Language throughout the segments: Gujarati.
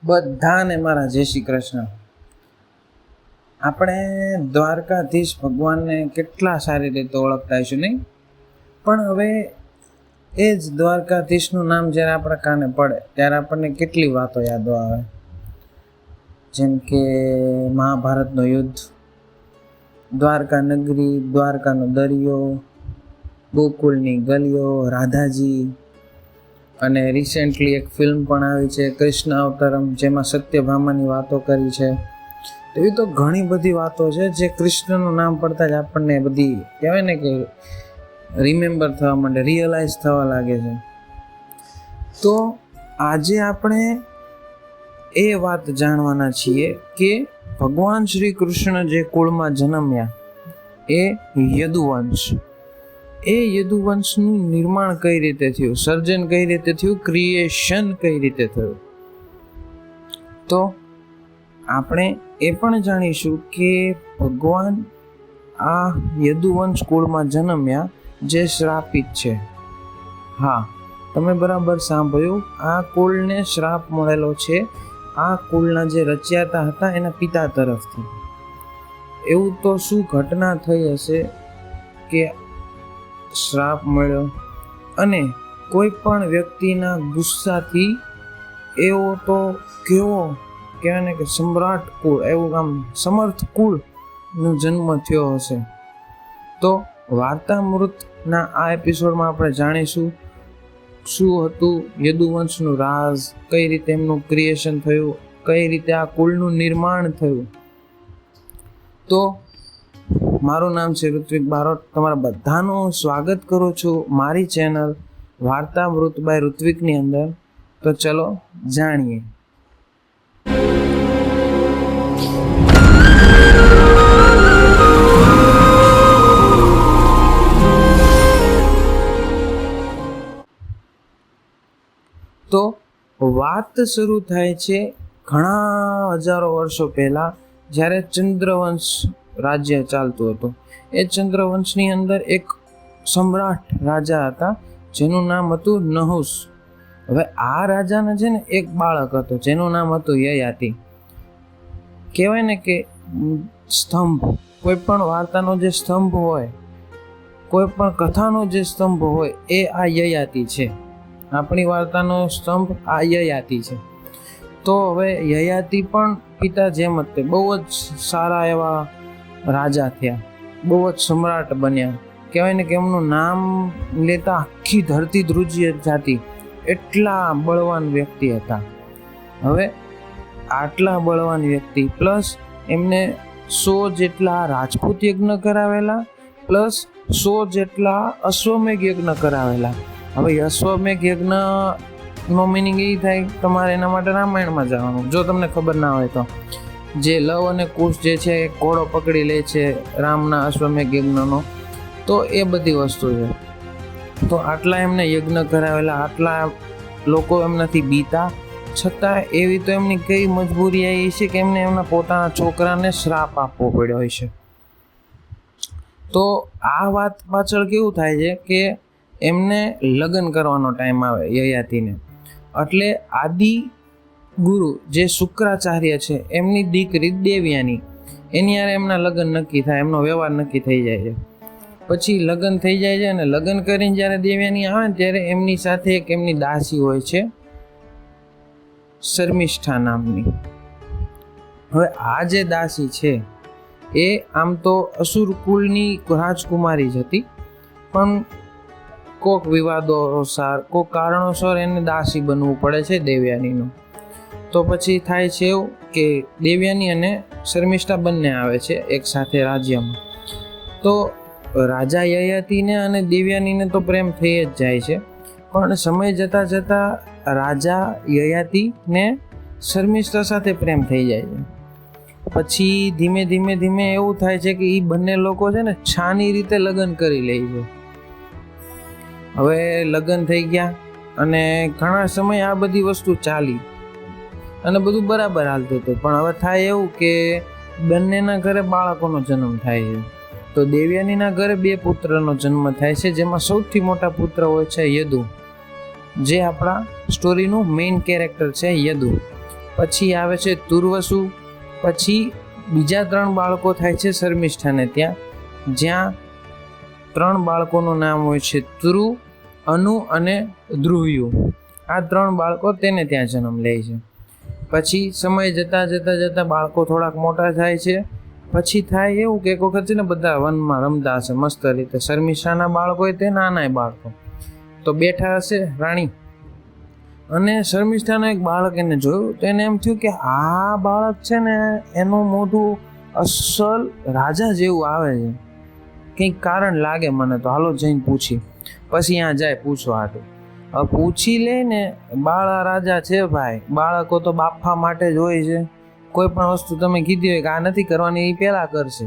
બધાને મારા જય શ્રી કૃષ્ણ. આપણે દ્વારકાધીશ ભગવાનને કેટલા સારી રીતે ઓળખતા હશું નહીં? પણ હવે એ જ દ્વારકાધીશનું નામ જ્યારે આપણા કાને પડે ત્યારે આપણને કેટલી વાતો યાદો આવે. જેમ કે મહાભારતનું યુદ્ધ, દ્વારકા નગરી, દ્વારકાનો દરિયો, ગોકુળની ગલીઓ, રાધાજી, અને રિસેન્ટલી એક ફિલ્મ પણ આવી છે કૃષ્ણ અવતારમ, જેમાં સત્યભામાની વાતો કરી છે. એવી તો ઘણી બધી વાતો છે જે કૃષ્ણનું નામ પડતા જ આપણને બધી કહેવાય ને કે રિમેમ્બર થવા માંડે, રિયલાઇઝ થવા લાગે છે. તો આજે આપણે એ વાત જાણવાના છીએ કે ભગવાન શ્રી કૃષ્ણ જે કુળમાં જન્મ્યા એ યદુવંશ, એ યદુવંશનું નિર્માણ કઈ રીતે થયું, સર્જન કઈ રીતે થયું, ક્રિએશન કઈ રીતે થયું. તો આપણે એ પણ જાણીશું કે ભગવાન આ યદુવંશ કુળમાં જન્મ્યા જે શ્રાપિત છે. હા, તમે બરાબર સાંભળ્યું, આ કુળને શ્રાપ મળેલો છે. આ કુળના જે રચયાતા હતા એના પિતા તરફથી. એવું તો શું ઘટના થઈ હશે કે શ્રાપ મળ્યો, અને કોઈ પણ વ્યક્તિના ગુસ્સાથી એવો તો કેવો કહેવાય ને કે સમ્રાટ કુળ, એવું આમ સમર્થ કુળનો જન્મ થયો હશે. તો વાર્તામૃતના આ એપિસોડમાં આપણે જાણીશું શું હતું યદુવંશનું રાજ, કઈ રીતે એમનું ક્રિએશન થયું, કઈ રીતે આ કુળનું નિર્માણ થયું. તો મારું નામ છે ઋત્વિક બારોટ. તમારા બધાનું સ્વાગત કરું છું મારી ચેનલ વાર્તામૃત બાય ઋત્વિકની અંદર. તો ચલો જાણીએ. તો વાત શરૂ થાય છે ઘણા હજારો વર્ષો પહેલાં, જ્યારે ચંદ્રવંશ રાજ્ય ચાલતું હતું. એ ચંદ્રવંશની અંદર એક સમ્રાટ રાજા હતા જેનું નામ હતું નહુસ. હવે આ રાજાને છે ને એક બાળક હતો જેનું નામ હતું યયાતિ. કહેવાય ને કે સ્તંભ, કોઈ પણ વાર્તાનો જે સ્તંભ હોય, કોઈ પણ કથાનો જે સ્તંભ હોય એ આ યયાતિ છે. આપણી વાર્તાનો સ્તંભ આ યયાતિ છે. તો હવે યયાતિ પણ પિતા જેમ જ તે બહુ જ સારા એવા રાજા થયા, બહુ જ સમ્રાટ બન્યા. કહેવાય ને કે એમનું નામ લેતા આખી ધરતી ધ્રુજી જાતી, એટલા બળવાન વ્યક્તિ હતા. હવે આટલા બળવાન વ્યક્તિ પ્લસ એમને 100 જેટલા રાજપૂત યજ્ઞ કરાવેલા, પ્લસ 100 જેટલા અશ્વમેઘ યજ્ઞ કરાવેલા. હવે અશ્વમેઘ યજ્ઞનો મિનિંગ એ થાય, તમારે એના માટે રામાયણમાં જવાનું, જો તમને ખબર ના હોય તો. જે લવ અને કુશ જે છે એ ઘોડો પકડી લે છે રામના અશ્વમેઘ યજ્ઞનો, તો એ બધી વસ્તુ છે. તો આટલા એમને યજ્ઞ કરાવેલા, આટલા લોકો એમનાથી બીતા, છતાં એવી તો એમની કઈ મજબૂરી આવી છે કે એમને એમના પોતાના છોકરાને શ્રાપ આપવો પડ્યો હોય છે. તો આ વાત પાછળ કેવું થાય છે કે એમને લગ્ન કરવાનો ટાઈમ આવે યયાતિને, એટલે આદિ ગુરુ જે શુક્રાચાર્ય છે એમની દીકરી દેવયાની, એની યારે એમના લગ્ન નક્કી થાય, એમનો વ્યવહાર નક્કી થઈ જાય છે. પછી લગ્ન થઈ જાય છે, અને લગ્ન કરીને જ્યારે દેવયાની આવે ને ત્યારે એમની સાથે એક એમની દાસી હોય છે શર્મિષ્ઠા નામની. હવે આ જે દાસી છે એ આમ તો અસુર કુળની રાજકુમારી જ હતી, પણ કોક વિવાદોસાર, કોક કારણોસર એને દાસી બનવું પડે છે દેવયાનીનું. તો પછી થાય છે એવું કે દેવયાની અને શર્મિષ્ઠા બંને આવે છે એક સાથે રાજ્યમાં. તો રાજા યયાતિને અને દેવયાનીને તો પ્રેમ થઈ જ જાય છે, પણ સમય જતાં જતાં રાજા યયાતિને શર્મિષ્ઠા સાથે પ્રેમ થઈ જાય છે. પછી ધીમે ધીમે ધીમે એવું થાય છે કે એ બંને લોકો છે ને છાની રીતે લગ્ન કરી લે છે. હવે લગ્ન થઈ ગયા અને ઘણા સમય આ બધી વસ્તુ ચાલી અને બધું બરાબર હાલતું હતું. પણ હવે થાય એવું કે બંનેના ઘરે બાળકોનો જન્મ થાય છે. તો દેવયાનીના ઘરે 2 પુત્રનો જન્મ થાય છે, જેમાં સૌથી મોટા પુત્ર હોય છે યદુ, જે આપણા સ્ટોરીનું મેઇન કેરેક્ટર છે યદુ. પછી આવે છે તુર્વસુ, પછી બીજા 3 બાળકો થાય છે શર્મિષ્ઠાને ત્યાં, જ્યાં 3 બાળકોનું નામ હોય છે તુરુ, અનુ અને ધ્રુવ્યુ. આ 3 બાળકો તેને ત્યાં જન્મ લે છે. પછી સમય જતા બાળકો થોડાક મોટા થાય છે. પછી થાય એવું કે એક વખત છે ને બધા વનમાં રમતા હશે મસ્ત રીતે, શર્મિષ્ઠાના બાળકો હોય તે નાના બાળકો તો બેઠા હશે રાણી, અને શર્મિષ્ઠાનો એક બાળક એને જોયું તો એને એમ થયું કે આ બાળક છે ને એનું મોઢું અસલ રાજા જેવું આવે છે, કંઈક કારણ લાગે મને, તો હાલો જઈને પૂછી. પછી ત્યાં જાય પૂછવા હાટું. હવે પૂછી લે ને, બાળા રાજા છે ભાઈ, બાળકો તો બાફા માટે જ હોય છે. કોઈ પણ વસ્તુ તમે કીધી હોય કે આ નથી કરવાની, એ પહેલાં કરશે.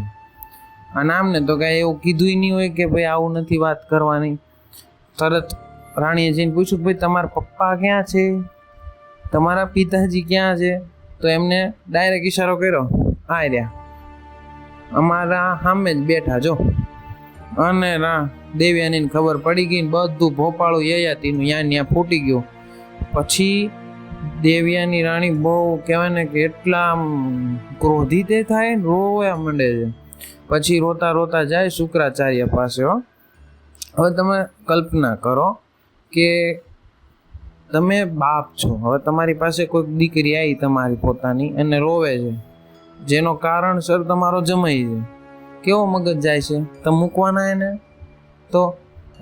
અને આમને તો કાંઈ એવું કીધું નહીં હોય કે ભાઈ આવું નથી વાત કરવાની. તરત રાણીએ જઈને પૂછ્યું કે ભાઈ તમારા પપ્પા ક્યાં છે, તમારા પિતાજી ક્યાં છે? તો એમને ડાયરેક્ટ ઈશારો કર્યો, આ રહ્યા અમારા સામે જ બેઠા જો. અને દેવયાનીને ખબર પડી ગઈ ને બધું ભોપાળું યયાતિનું ત્યાં ફૂટી ગયું. પછી દેવયાની રાણી બહુ કહેવાય ને કે એટલા ક્રોધિત થાય ને રોવા માંડે છે. પછી રોતા જાય શુક્રાચાર્ય પાસે. હવે તમે કલ્પના કરો કે તમે બાપ છો, હવે તમારી પાસે કોઈક દીકરી આવી તમારી પોતાની અને રોવે છે, જેનો કારણસર તમારો જમાઈ છે. કેવો મગજ જાય છે, તમે મૂકવાના એને? તો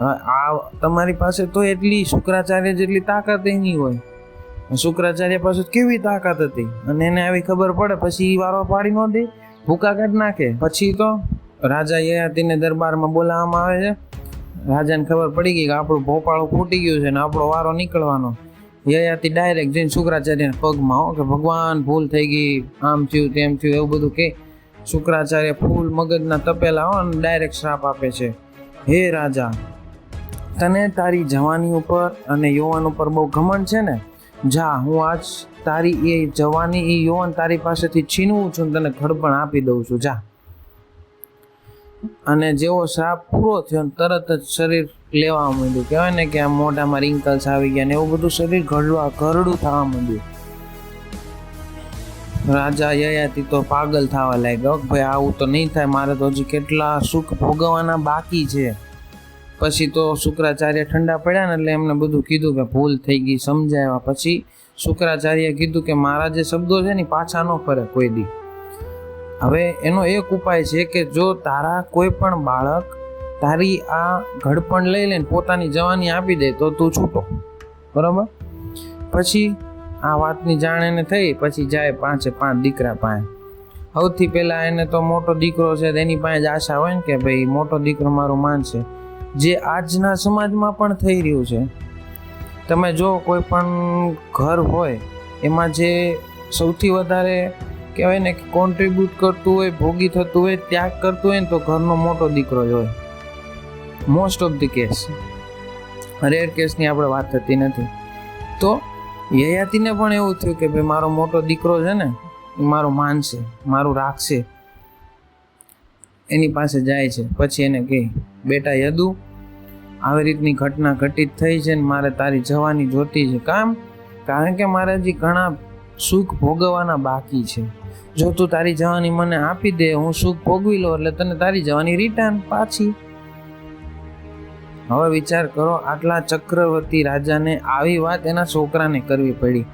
આ તમારી પાસે તો એટલી શુક્રાચાર્ય જેટલી તાકાત નહીં હોય. શુક્રાચાર્ય પાસે કેવી તાકાત હતી, અને એને આવી ખબર પડે પછી વારો પાડી ન દે, ભૂકા કાઢ નાખે. પછી તો રાજા યયાતિને દરબારમાં બોલાવવામાં આવે છે. રાજાને ખબર પડી ગઈ કે આપણું ભોપાળું ફૂટી ગયું છે ને આપણો વારો નીકળવાનો. યયાતિ ડાયરેક્ટ જઈને શુક્રાચાર્યના પગમાં કે ભગવાન ભૂલ થઈ ગઈ, આમ થયું તેમ થયું એવું બધું કે. શુક્રાચાર્ય ફૂલ મગજના તપેલા હો અને ડાયરેક્ટ શ્રાપ આપે છે, હે રાજા, તને તારી જવાની ઉપર અને યૌવન ઉપર બહુ ઘમંડ છે ને, જા હું આજ તારી એ જવાની એ યૌવન તારી પાસેથી છીનવું છું, તને ઘડપણ આપી દઉં છું, જા. અને જેવો શ્રાપ પૂરો થયો તરત જ શરીર લેવા માંડ્યું, કહેવાય ને કે આ મોઢામાં રિંકલ્સ આવી ગયા ને એવું બધું, શરીર ઘરડું થવા માંડ્યું. રાજા યયાતિ તો પાગલ થવા લાગ્યો, ભાઈ આવું તો નહીં થાય, મારે તો હજી કેટલા સુખ ભોગવવાના બાકી છે. પછી તો શુક્રાચાર્ય ઠંડા પડ્યા ને એટલે એમને બધું કીધું કે ભૂલ થઈ ગઈ, સમજાવ્યા. પછી શુક્રાચાર્યએ કીધું કે મારા જે શબ્દો છે ને પાછા ન ફરે કોઈ દી. હવે એનો એક ઉપાય છે કે જો તારા કોઈ પણ બાળક તારી આ ઘડપણ લઈ લઈને પોતાની જવાની આપી દે તો તું છૂટો, બરાબર? પછી આ વાતની જાણ એને થઈ. પછી જાય 5 દીકરા પાસે. સૌથી પહેલાં એને તો મોટો દીકરો છે તેની પાસે જ આશા હોય ને કે ભાઈ મોટો દીકરો મારું માનશે, જે આજના સમાજમાં પણ થઈ રહ્યું છે. તમે જો કોઈ પણ ઘર હોય એમાં જે સૌથી વધારે કહેવાય ને કે કોન્ટ્રીબ્યુટ કરતું હોય, ભોગી થતું હોય, ત્યાગ કરતું હોય ને તો ઘરનો મોટો દીકરો જ હોય. Most of the case, rare કેસની આપણે વાત થતી નથી. તો યયાતિને પણ એવું થયું કે ભાઈ મારો મોટો દીકરો છે ને એ મારું માનશે, મારું રાખશે. એની પાસે જાય છે. પછી એને કહે, બેટા યદુ, આવી રીતની ઘટના ઘટિત થઈ છે ને મારે તારી જવાની જોતી છે. કારણ કે મારે હજી ઘણા સુખ ભોગવવાના બાકી છે. જો તું તારી જવાની મને આપી દે, હું સુખ ભોગવી લો એટલે તને તારી જવાની રિટર્ન પાછી. હવે વિચાર કરો, આટલા ચક્રવર્તી રાજાને આવી વાત એના છોકરાને કરવી પડી,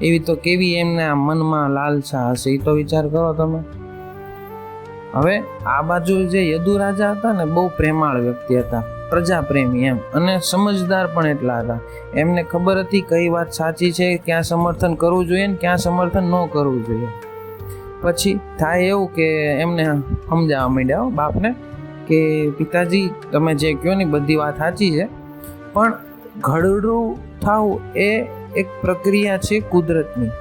એવી તો કેવી એમના મનમાં લાલસા હશે, એ તો વિચાર કરો તમે. હવે આ બાજુ જે યદુ રાજા હતા ને બહુ પ્રેમાળ વ્યક્તિ હતા, પ્રજાપ્રેમી એમ, અને સમજદાર પણ એટલા હતા. એમને ખબર હતી કઈ વાત સાચી છે, ક્યાં સમર્થન કરવું જોઈએ ને ક્યાં સમર્થન ન કરવું જોઈએ. પછી થાય એવું કે એમને સમજાવવા માંડ્યા બાપને કે પિતાજી તમે જે કહો ને બધી વાત સાચી છે, પણ ઘરડું થવું એ એક પ્રક્રિયા છે કુદરતની,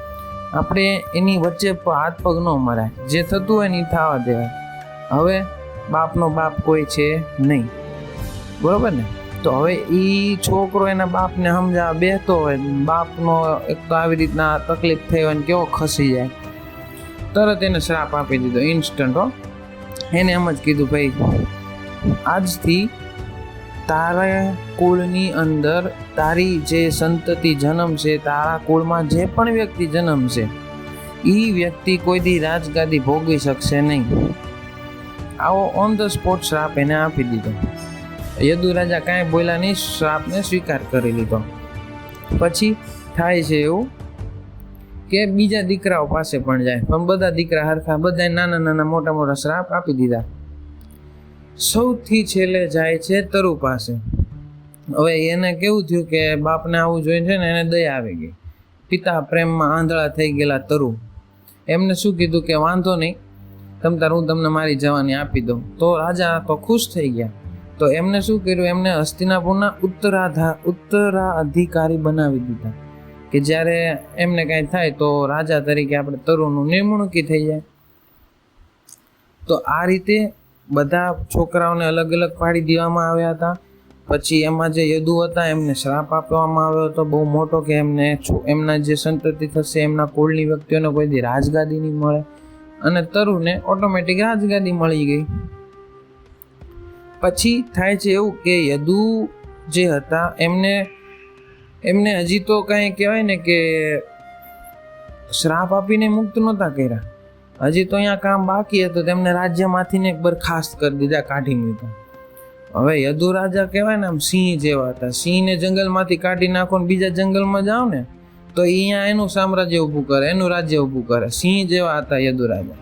આપણે એની વચ્ચે હાથ પગ ન મરાય, જે થતું હોય ને એ થવા દેવાય. હવે બાપનો બાપ કોઈ છે નહીં, બરોબર ને? તો હવે એ છોકરો એના બાપને સમજાવવા બેસતો હોય, બાપનો એક તો આવી રીતના તકલીફ થઈ હોય ને કેવો ખસી જાય, તરત એને શ્રાપ આપી દીધો ઇન્સ્ટન્ટ. એને એમ જ કીધું, ભાઈ આજથી તારા કુળની અંદર તારી જે સંતતિ જન્મ છે, તારા કુળમાં જે પણ વ્યક્તિ જન્મ છે એ વ્યક્તિ કોઈ દી રાજગાદી ભોગવી શકશે નહીં. આવો ઓન ધ સ્પોટ શ્રાપ એને આપી દીધો. યદુ રાજા કાંઈ બોલ્યા નહીં, શ્રાપને સ્વીકાર કરી લીધો. પછી થાય છે એવું કે બીજા દીકરાઓ પાસે પણ જાય, પણ બધા દીકરા હરખા, બધા નાના નાના મોટા મોટા શ્રાપ આપી દીધા. સૌથી છેલ્લે જાય છે તરુ પાસે. હવે એને કેવું થયું કે બાપને આવું જોઈને છે ને એને દયા આવી ગઈ. પિતા પ્રેમમાં આંધળા થઈ ગયેલા તરુ એમને શું કીધું કે વાંધો નહીં, હું તમને મારી જવાની આપી દઉં. તો રાજા તો ખુશ થઈ ગયા. તો એમને શું કર્યું, એમને હસ્તિનાપુરના ઉત્તરાધિકારી બનાવી દીધા કે જ્યારે એમને કાંઈ થાય તો રાજા તરીકે આપણે તરુનું નિમણૂકી થઈ જાય. તો આ રીતે બધા છોકરાઓને અલગ અલગ પાડી દેવામાં આવ્યા હતા. પછી એમાં જે યદુ હતા એમને શ્રાપ આપવામાં આવ્યો હતો બહુ મોટો કે એમના જે સંતતિ થશે એમના કુળની વ્યક્તિઓને કોઈ દી રાજગાદી નહીં મળે, અને તરુને ઓટોમેટિક રાજગાદી મળી ગઈ. પછી થાય છે એવું કે યદુ જે હતા એમને હજી તો કાંઈ કહેવાય ને કે શ્રાપ આપીને મુક્ત નહોતા કર્યા, હજી તો અહીંયા કામ બાકી હતું. તેમને રાજ્યમાંથી ને એક બરખાસ્ત કરી દીધા, કાઢી મૂક્યા. હવે યદુ રાજા કહેવાય ને આમ સિંહ જેવા હતા. સિંહને જંગલમાંથી કાઢી નાખો ને બીજા જંગલમાં જાઓ ને તો અહીંયા એનું સામ્રાજ્ય ઊભું કરે, એનું રાજ્ય ઊભું કરે. સિંહ જેવા હતા યદુ રાજા.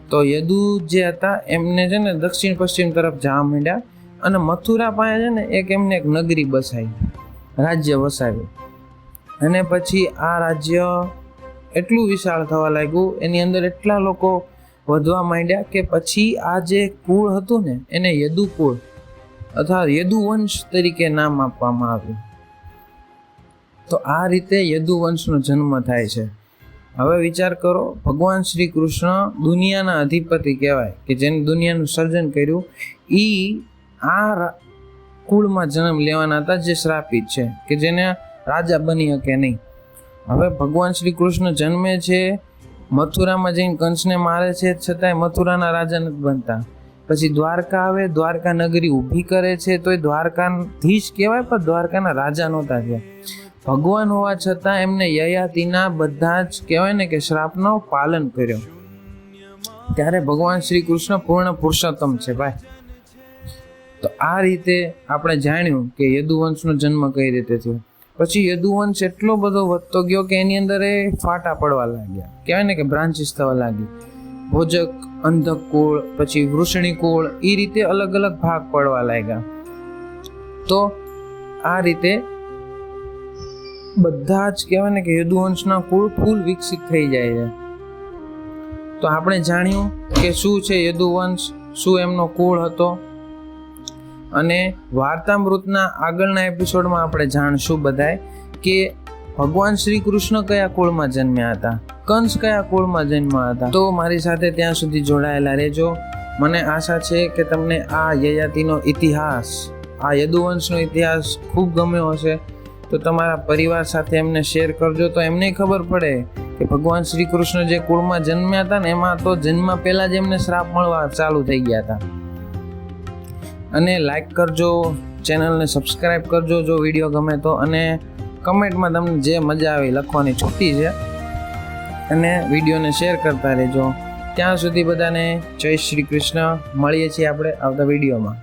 તો યદુ જે હતા એમને છે ને દક્ષિણ પશ્ચિમ તરફ જવા માંડ્યા, અને મથુરા પાસે છે ને એમને એક નગરી બસાવી, રાજ્ય વસાવ્યું. અને પછી આ રાજ્ય એટલું વિશાળ થવા લાગ્યું, એની અંદર એટલા લોકો વધવા માંડ્યા કે પછી આ જે કુળ હતું ને એને યદુ કુળ અથવા યદુવંશ તરીકે નામ આપવામાં આવ્યું. તો આ રીતે યદુવંશનો જન્મ થાય છે. હવે વિચાર કરો, ભગવાન શ્રી કૃષ્ણ દુનિયાના અધિપતિ કહેવાય કે જેને દુનિયાનું સર્જન કર્યું, આ કુળમાં જન્મ લેવાના હતા જે શ્રાપિત છે, કે જેને રાજા બની શકે નહીં. હવે ભગવાન શ્રી કૃષ્ણ જન્મે છે, મથુરામાં જઈને કંસને મારે છે, છતાંય મથુરાના રાજા નથી બનતા. પછી દ્વારકા આવે, દ્વારકા નગરી ઊભી કરે છે, તો એ દ્વારકાધીશ કહેવાય પણ દ્વારકાના રાજા નહોતા થયા. ભગવાન હોવા છતાં એમને યયાતિના બધા જ કહેવાય ને કે શ્રાપનો પાલન કર્યો. ત્યારે ભગવાન શ્રી કૃષ્ણ પૂર્ણ પુરુષોત્તમ છે ભાઈ. તો આ રીતે આપણે જાણ્યું કે યદુવંશનો જન્મ કઈ રીતે થયો. પછી યદુવંશ એટલો બધો વધતો ગયો કે એની અંદર એ ફાટા પડવા લાગ્યા, કહેવાય ને કે બ્રાન્ચીસ થવા લાગી. ભોજક, અંધક કુળ, પછી વૃષણી કુળ, એ રીતે અલગ અલગ ભાગ પડવા લાગ્યા. તો આ રીતે બધા જ કહેવાય ને કે યદુવંશના કુળ ફૂલ વિકસિત થઈ જાય છે. તો આપણે જાણ્યું કે શું છે યદુવંશ, શું એમનો કુળ હતો. અને વાર્તામૃતના આગળના એપિસોડમાં આપણે જાણશું બધાય કે ભગવાન શ્રી કૃષ્ણ કયા કુળમાં જન્મ્યા હતા, કંસ કયા કુળમાં જન્મ્યા હતા. તો મારી સાથે ત્યાં સુધી જોડાયેલા રહેજો. મને આશા છે કે તમને આ યયાતિનો ઇતિહાસ, આ યદુવંશનો ઇતિહાસ ખૂબ ગમ્યો હશે. તો તમારા પરિવાર સાથે એમને શેર કરજો, તો એમને ખબર પડે કે ભગવાન શ્રી કૃષ્ણ જે કુળમાં જન્મ્યા હતા ને એમાં તો જન્મ પહેલા જ એમને શ્રાપ મળવા ચાલુ થઈ ગયા હતા. અને લાઈક કરજો, ચેનલને સબસ્ક્રાઈબ કરજો જો વિડીયો ગમે તો, અને કમેન્ટમાં તમને જે મજા આવી લખવાની છૂટી છે, અને વિડીયોને શેર કરતા રહેજો. ત્યાં સુધી બધાને જય શ્રી કૃષ્ણ. મળીએ છીએ આપણે આવતા વિડીયોમાં.